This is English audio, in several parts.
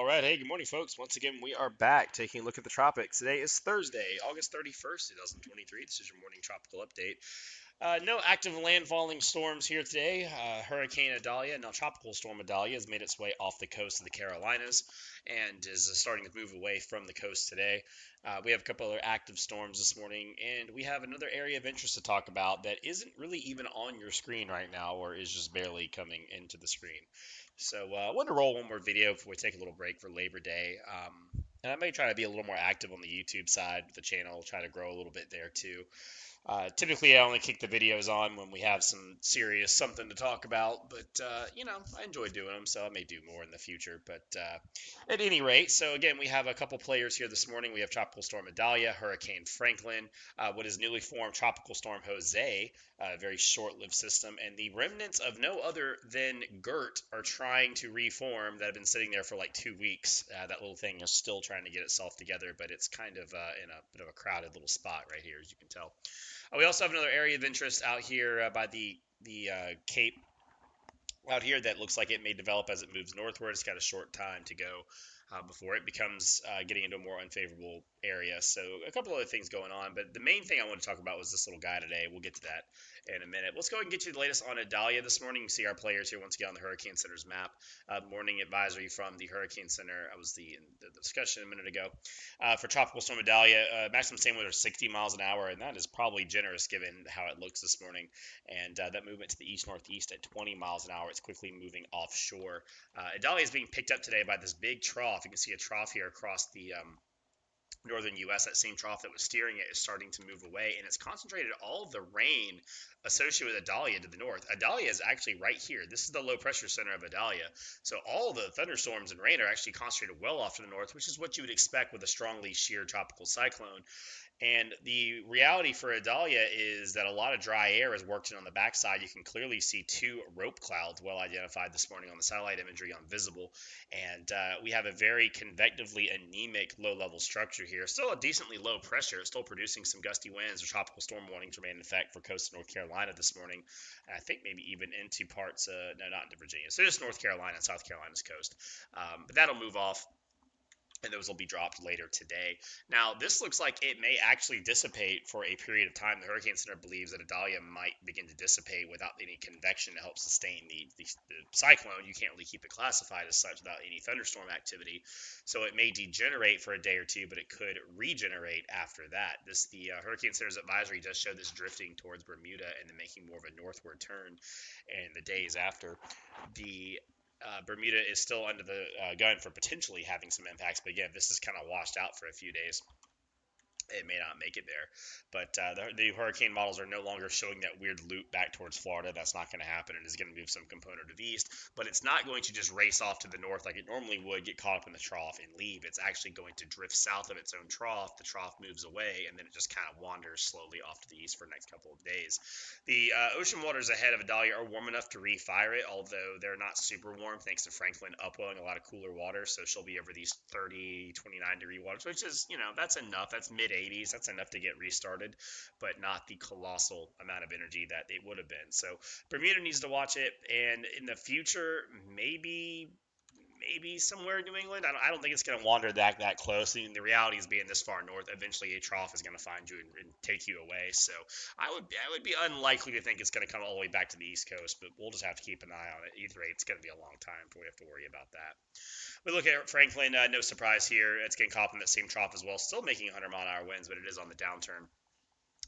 right, hey, good morning, folks. Once again, we are back taking a look at the tropics. Today is Thursday, August 31st, 2023. This is your morning tropical update. No active landfalling storms here today. Hurricane Idalia, now Tropical Storm Idalia, has made its way off the coast of the Carolinas and is starting to move away from the coast today. We have a couple other active storms this morning, and we have another area of interest to talk about that isn't really even on your screen right now, or is just barely coming into the screen. So I wanted to roll one more video before we take a little break for Labor Day. And I may try to be a little more active on the YouTube side of the channel, try to grow a little bit there too. Typically, I only kick the videos on when we have some serious something to talk about, but I enjoy doing them, so I may do more in the future. But at any rate, so again, we have a couple players here this morning. We have Tropical Storm Idalia, Hurricane Franklin, what is newly formed Tropical Storm Jose, a very short-lived system, and the remnants of no other than Gert are trying to reform that have been sitting there for like 2 weeks. That little thing is still trying to get itself together, but it's kind of in a bit of a crowded little spot right here, as you can tell. We also have another area of interest out here by the Cape out here that looks like it may develop as it moves northward. It's got a short time to go before it becomes getting into a more unfavorable area. So a couple other things going on, but the main thing I want to talk about was this little guy today. We'll get to that in a minute. Let's go ahead and get you the latest on Idalia this morning. You see our players here once again on the Hurricane Center's map. Morning advisory from the Hurricane Center. I was in the discussion a minute ago. For Tropical Storm Idalia, maximum sustained winds are 60 miles an hour, and that is probably generous given how it looks this morning. And that movement to the east-northeast at 20 miles an hour, it's quickly moving offshore. Idalia is being picked up today by this big trough. You can see a trough here across the northern U.S. That same trough that was steering it is starting to move away, and it's concentrated all of the rain associated with Idalia to the north. Idalia is actually right here. This is the low pressure center of Idalia. So all the thunderstorms and rain are actually concentrated well off to the north, which is what you would expect with a strongly shear tropical cyclone. And the reality for Idalia is that a lot of dry air is worked in on the backside. You can clearly see two rope clouds well identified this morning on the satellite imagery on visible. And we have a very convectively anemic low-level structure here. Still a decently low pressure. It's still producing some gusty winds. The tropical storm warnings remain in effect for coastal North Carolina this morning. And I think maybe even into parts, no, not into Virginia. So just North Carolina and South Carolina's coast. But that'll move off, and those will be dropped later today. Now, this looks like it may actually dissipate for a period of time. The Hurricane Center believes that Idalia might begin to dissipate without any convection to help sustain the cyclone. You can't really keep it classified as such without any thunderstorm activity. So it may degenerate for a day or two, but it could regenerate after that. The Hurricane Center's advisory does show this drifting towards Bermuda and then making more of a northward turn in the days after. The Bermuda is still under the gun for potentially having some impacts, but again, this is kind of washed out for a few days. It may not make it there, but the hurricane models are no longer showing that weird loop back towards Florida. That's not going to happen. It is going to move some component of east, but it's not going to just race off to the north like it normally would, get caught up in the trough and leave. It's actually going to drift south of its own trough. The trough moves away, and then it just kind of wanders slowly off to the east for the next couple of days. The ocean waters ahead of Idalia are warm enough to refire it, although they're not super warm thanks to Franklin upwelling a lot of cooler water, so she'll be over these 30, 29-degree waters, which is, that's enough. That's mid 80s. That's enough to get restarted, but not the colossal amount of energy that it would have been. So Bermuda needs to watch it, and in the future, maybe somewhere in New England. I don't think it's going to wander that close. I mean, the reality is being this far north, eventually a trough is going to find you and take you away. So I would be unlikely to think it's going to come all the way back to the East Coast, but we'll just have to keep an eye on it. Either way, it's going to be a long time before we have to worry about that. We look at Franklin, no surprise here. It's getting caught in that same trough as well, still making 100-mile-an-hour winds, but it is on the downturn.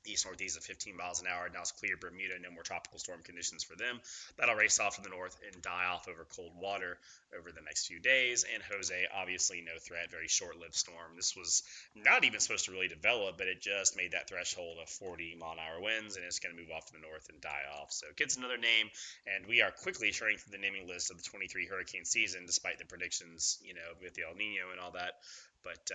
East-northeast of 15 miles an hour. Now it's clear Bermuda, no more tropical storm conditions for them. That'll race off to the north and die off over cold water over the next few days. And Jose, obviously no threat, very short-lived storm. This was not even supposed to really develop, but it just made that threshold of 40-mile-an-hour winds, and it's going to move off to the north and die off. So it gets another name, and we are quickly turning through the naming list of the 23 hurricane season, despite the predictions, with the El Nino and all that. But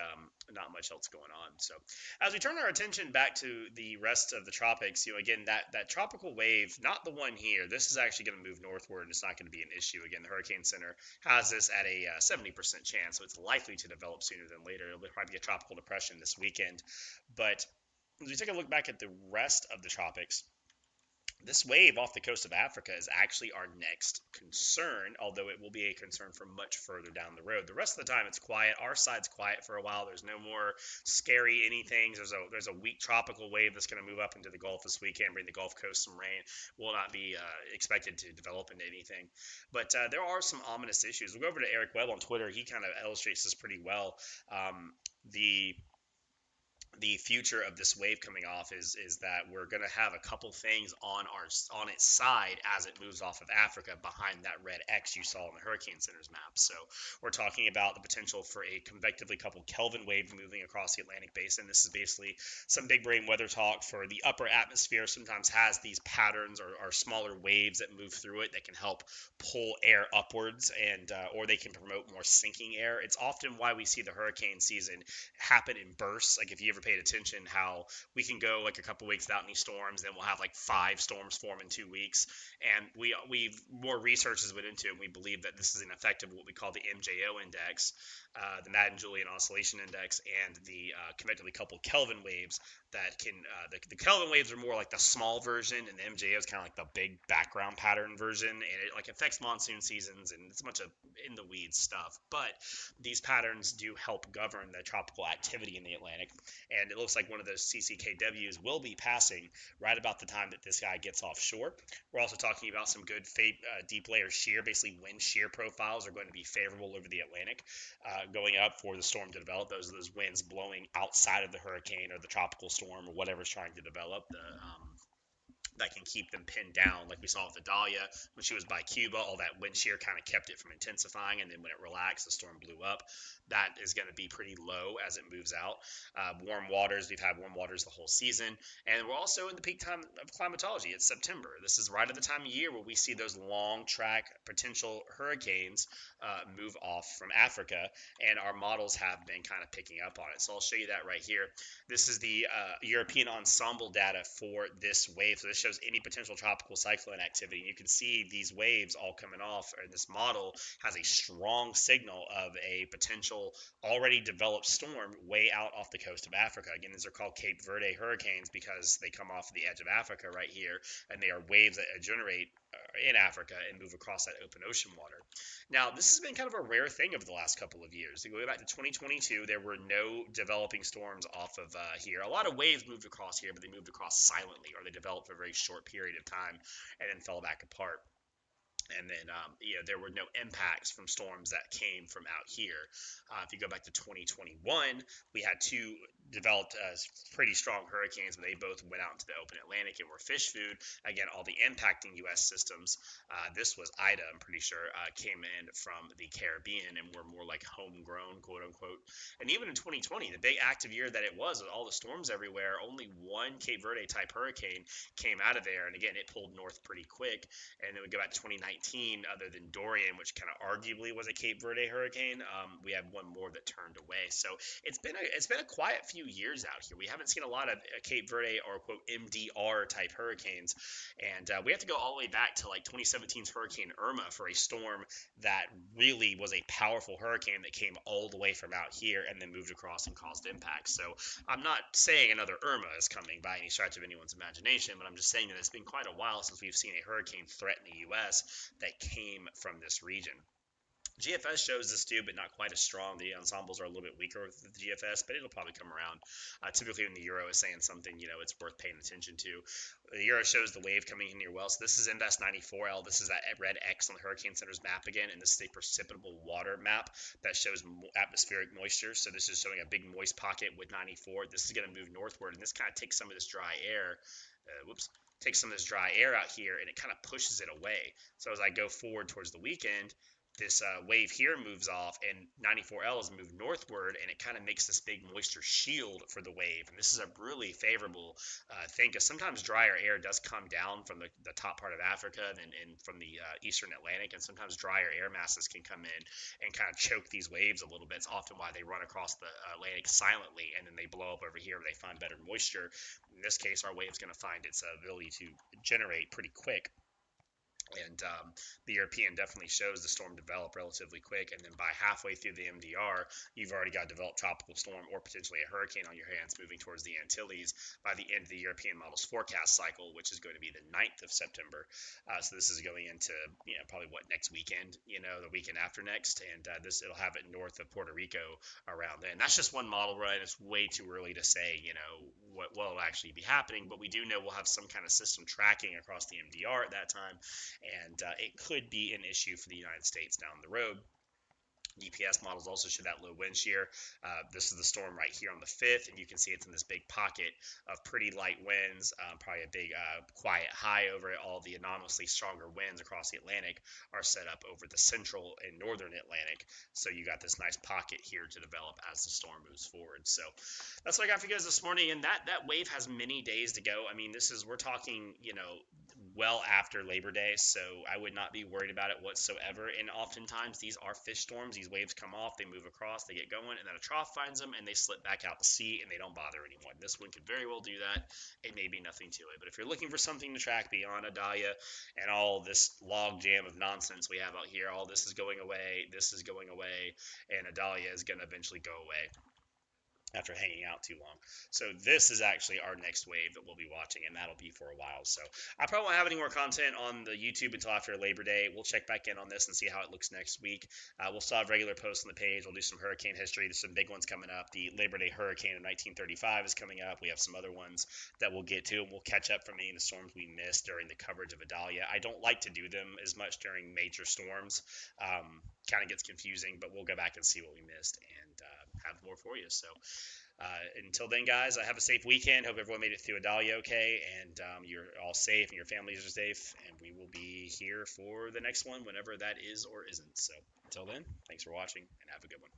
not much else going on. So as we turn our attention back to the rest of the tropics, again, that tropical wave, not the one here, this is actually going to move northward, and it's not going to be an issue. Again, the Hurricane Center has this at a 70% chance, so it's likely to develop sooner than later. It'll probably be a tropical depression this weekend. But as we take a look back at the rest of the tropics, This wave off the coast of Africa is actually our next concern, although it will be a concern for much further down the road. The rest of the time, it's quiet. Our side's quiet for a while. There's no more scary anything. There's a weak tropical wave that's going to move up into the Gulf this weekend, bring the Gulf Coast some rain. Will not be expected to develop into anything. But there are some ominous issues. We'll go over to Eric Webb on Twitter. He kind of illustrates this pretty well. The future of this wave coming off is that we're going to have a couple things on its side as it moves off of Africa behind that red X you saw on the Hurricane Center's map. So we're talking about the potential for a convectively coupled Kelvin wave moving across the Atlantic Basin. This is basically some big brain weather talk for the upper atmosphere. Sometimes has these patterns or smaller waves that move through it that can help pull air upwards and or they can promote more sinking air. It's often why we see the hurricane season happen in bursts. Like if you ever paid attention, how we can go like a couple weeks without any storms, then we'll have like 5 storms form in 2 weeks. And we've more research has went into it. And we believe that this is an effect of what we call the MJO index, the Madden-Julian Oscillation Index, and the convectively coupled Kelvin waves that can the Kelvin waves are more like the small version, and the MJO is kind of like the big background pattern version, and it like affects monsoon seasons, and it's a bunch of in the weeds stuff. But these patterns do help govern the tropical activity in the Atlantic, and it looks like one of those CCKWs will be passing right about the time that this guy gets offshore. We're also talking about some good deep layer shear, basically wind shear profiles are going to be favorable over the Atlantic going up for the storm to develop. Those winds blowing outside of the hurricane or the tropical storm or whatever's trying to develop. That can keep them pinned down, like we saw with Idalia when she was by Cuba. All that wind shear kind of kept it from intensifying, and then when it relaxed, the storm blew up. That is going to be pretty low as it moves out. Warm waters, we've had warm waters the whole season, and we're also in the peak time of climatology. It's September. This is right at the time of year where we see those long track potential hurricanes move off from Africa, and our models have been kind of picking up on it. So I'll show you that right here. This is the European ensemble data for this wave. So this shows any potential tropical cyclone activity. You can see these waves all coming off, and this model has a strong signal of a potential already developed storm way out off the coast of Africa. Again, these are called Cape Verde hurricanes because they come off the edge of Africa right here, and they are waves that generate in Africa and move across that open ocean water. Now, this has been kind of a rare thing over the last couple of years. To go back to 2022, there were no developing storms off of here. A lot of waves moved across here, but they moved across silently, or they developed for a very short period of time and then fell back apart. And then, there were no impacts from storms that came from out here. If you go back to 2021, we had two developed pretty strong hurricanes, but they both went out into the open Atlantic and were fish food. Again, all the impacting U.S. systems, this was Ida, I'm pretty sure, came in from the Caribbean and were more like homegrown, quote unquote. And even in 2020, the big active year that it was, with all the storms everywhere, only one Cape Verde type hurricane came out of there. And again, it pulled north pretty quick. And then we go back to 2019, other than Dorian, which kind of arguably was a Cape Verde hurricane, we had one more that turned away. So it's been a quiet few years out here. We haven't seen a lot of Cape Verde or quote MDR type hurricanes, and we have to go all the way back to like 2017's Hurricane Irma for a storm that really was a powerful hurricane that came all the way from out here and then moved across and caused impact. So I'm not saying another Irma is coming by any stretch of anyone's imagination, but I'm just saying that it's been quite a while since we've seen a hurricane threaten the U.S. that came from this region. GFS shows this too, but not quite as strong. The ensembles are a little bit weaker with the GFS, but it'll probably come around. Typically, when the Euro is saying something, it's worth paying attention to. The Euro shows the wave coming in here well. So this is Invest 94L. This is that red X on the Hurricane Center's map again, and this is a precipitable water map that shows atmospheric moisture. So this is showing a big moist pocket with 94. This is going to move northward, and this kind of takes some of this dry air. Takes some of this dry air out here, and it kind of pushes it away. So as I go forward towards the weekend, this wave here moves off, and 94L is moved northward, and it kind of makes this big moisture shield for the wave. And this is a really favorable thing, because sometimes drier air does come down from the top part of Africa and from the eastern Atlantic, and sometimes drier air masses can come in and kind of choke these waves a little bit. It's often why they run across the Atlantic silently, and then they blow up over here where they find better moisture. In this case, our wave's going to find its ability to generate pretty quick. And the European definitely shows the storm develop relatively quick, and then by halfway through the MDR, you've already got a developed tropical storm or potentially a hurricane on your hands moving towards the Antilles by the end of the European model's forecast cycle, which is going to be the 9th of September. So this is going into probably what, next weekend, the weekend after next, and this it'll have it north of Puerto Rico around then. That's just one model run. It's way too early to say what will actually be happening, but we do know we'll have some kind of system tracking across the MDR at that time, and it could be an issue for the United States down the road. GPS models also show that low wind shear. This is the storm right here on the 5th, and you can see it's in this big pocket of pretty light winds, probably a big quiet high over it. All the anomalously stronger winds across the Atlantic are set up over the central and northern Atlantic, so you got this nice pocket here to develop as the storm moves forward. So that's what I got for you guys this morning, and that wave has many days to go. I mean, we're talking, well after Labor Day, so I would not be worried about it whatsoever. And oftentimes these are fish storms. These waves come off, they move across, they get going, and then a trough finds them, and they slip back out to sea, and they don't bother anyone. This one could very well do that. It may be nothing to it. But if you're looking for something to track beyond Idalia and all this log jam of nonsense we have out here, all this is going away, this is going away, and Idalia is going to eventually go away after hanging out too long. So this is actually our next wave that we'll be watching, and that'll be for a while. So I probably won't have any more content on the YouTube until after Labor Day. We'll check back in on this and see how it looks next week. We'll still have regular posts on the page. We'll do some hurricane history. There's some big ones coming up. The Labor Day hurricane of 1935 is coming up. We have some other ones that we'll get to, and we'll catch up from any of the storms we missed during the coverage of Idalia. I don't like to do them as much during major storms. Kind of gets confusing, but we'll go back and see what we missed and have more for you. So until then, guys, have a safe weekend. Hope everyone made it through Idalia okay, and you're all safe and your families are safe. And we will be here for the next one, whenever that is or isn't. So until then, thanks for watching and have a good one.